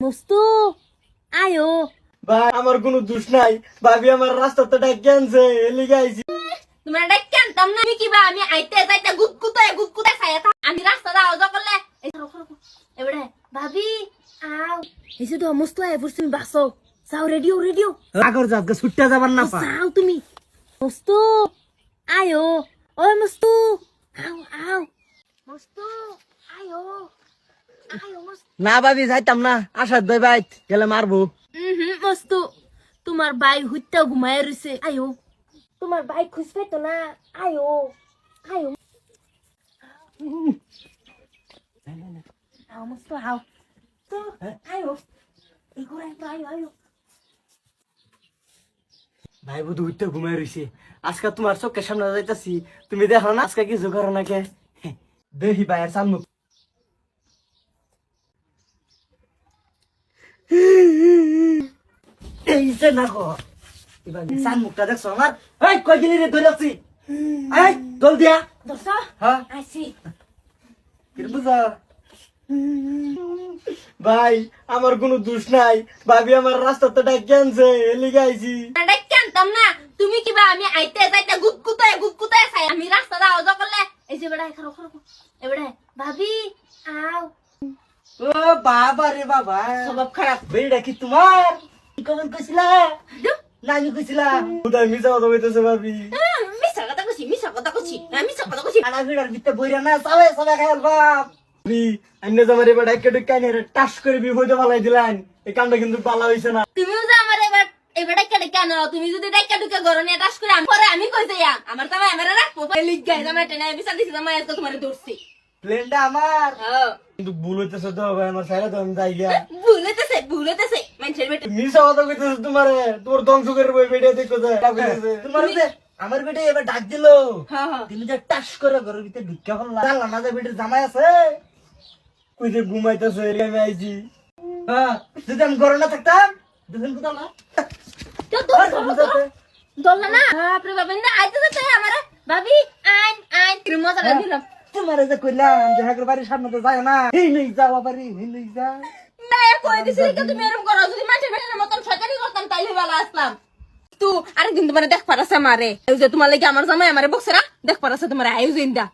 মস্তু আয়ো ভাই আমার কোনো দোষ নাই, ভাবি আমার রাস্তাতে ডাকিয়ানছে এলিগে আইছি। তোমার এটা কেনতাম না, আমি কিবা আমি আইতে যাইতে গুদকুতায় খাইয়া থাক, আমি রাস্তা দাও যা করলে এই এবারে ভাবি আও এসে তো মস্তু আয় পড়ছি, তুমি বাসো যাও, রেডিও আগর যাকে ছুটতে যাবার না পা। যাও তুমি মস্তু আয়ো, ওই মস্তু আও মস্তু আয়ো মস্তু। না ভাবি যাইতাম না, আসার দই ভাই গেলে মারবো। মস্তু তোমার ভাই হুইতা ঘুমায় রইছে, আয়ো তোমার ভাই খুঁজবে তো না, আয়ো মস্তু আও তো আয়ো এই করে আয়ো ভাই বুধ উঠতে ঘুমাই রইছে, আজকে তোমার চোখের সামনে যাইতাছি, তুমি দেখো না আজকে কিছু করো না কে। দেখি ভাইয়ের সামনে এই যে না গো, এবার সান মুখটা দেখছো আমার, এই কই গেলি রে ধরেছি, এই দল দিয়া দোসা হ্যাঁ আইসি কি বুঝা। ভাই আমার কোনো দোষ নাই, ভাবি আমার রাস্তাতে ডাকিয়ানছে এলিগে আইছি। এটা কেনতাম না, তুমি কিবা আমি আইতে যাইতে গুদকুতায় খাই, আমি রাস্তা দাও যা করলে এই যে বেড়া খারো এবারে ভাবি আও ও বাবা রে বাবা, স্বভাব খারাপ বেড়া কি তোমার? কখন কইছিলা না আমি কইছিলা? কোথায় মিছা কথা কইতেছে ভাবি? মিছা কথা কইছি আনা ভিড়ার ভিতরে বইরা না চালে চালে খাইল বাপ। আন্নে জামারে বেড়া কেটে কানে টাস করে বিপদে ফালাই দিলেন, এই কামটা কিন্তু পালা হইছে না। তুমিও যে আমার এবার কেটে কেন, তুমি যদি ডাইকা ঢুকে ঘর নিয়ে টাস করে পরে আমি কই যাই আমার জামাই আমারে রাখবো লিখ গাই জামাই টেনে বিচার দিছি, জামাই আজকে তোমারে ধরছি। প্লেনটা আমার কিন্তু ভুল হইতেছে তো ভাই, আমার সাইরা তো আমি যাই গিয়া। ভুলেতেছে মানুষের বেটা। মিছা কথা কইতেছে তোমারে, তোর ধ্বংস করে বই বেড়ে দেখো যায় তোমার যে আমার বেটে এবার ডাক দিলো, তুমি যে টাস করে ঘরের ভিতরে ঢুকে ফেললা, জানলা না যে বেটের জামাই আছে কই যে ঘুমাইতেছো এর আমি আইছি। হ্যাঁ যদি আমি ঘরে না থাকতাম দেখেন কোথাও না দোলনা না বাপরে বাবা না আইতে যেতে আমারে ভাবি আইন ক্রিম মশলা দিলাম তোমার যে কইলাম যে হাগের বাড়ির সামনে তো যায় না, এই নেই যাওয়া পারি এই নেই যা না কই দিছি কি তুমি এরকম করো, যদি মানুষের বেটার মতন শয়তানি করতাম তাইলে ভালো আসতাম। তু আরেকদিন তোমারে দেখ পারাছে মারে, এই যে তোমার লাগি আমার জামাই আমারে বক্সরা দেখ পারাছে তোমার আয়োজন দা।